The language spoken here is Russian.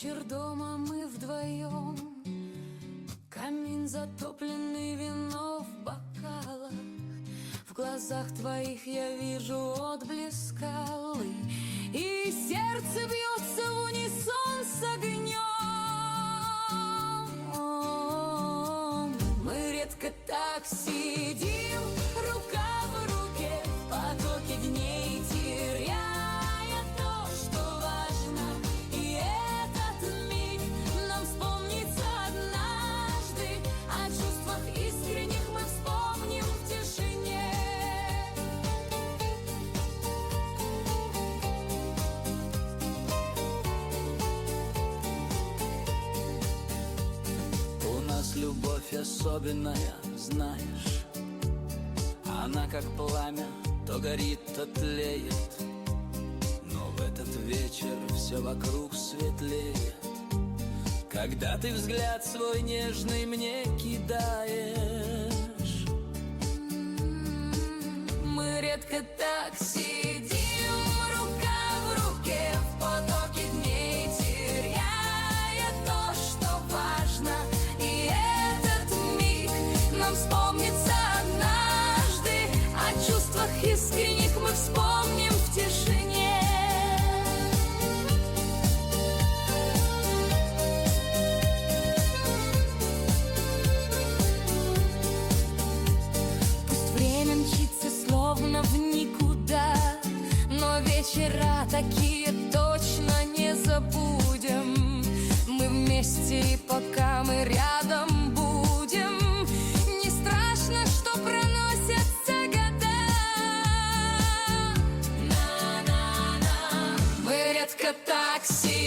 вечер дома мы вдвоем, камин затопленный, вино в бокалах. В глазах твоих я вижу отблеск алый, и сердце бьется в унисон с огнем. Мы редко так сидим, рука в руке, в потоке дней теряя то, что важно. И этот миг нам вспомнится однажды, о чувствах искренних мы вспомним в тишине. У нас любовь особенная, знаешь, она как пламя, то горит, то тлеет, но в этот вечер все вокруг светлеет, когда ты взгляд свой нежный мне кидаешь. Мы редко так сидим, рука в руке, в потоке дней теряя то, что важно. И этот миг нам вспомнится однажды, о чувствах искренних мы вспомним в тишине. Пусть время мчится словно в никуда, но вечера такие точно не забудем. Мы вместе, и пока мы рядом будем, не страшно, что проносятся года. На-на-на. Мы редко так сидим.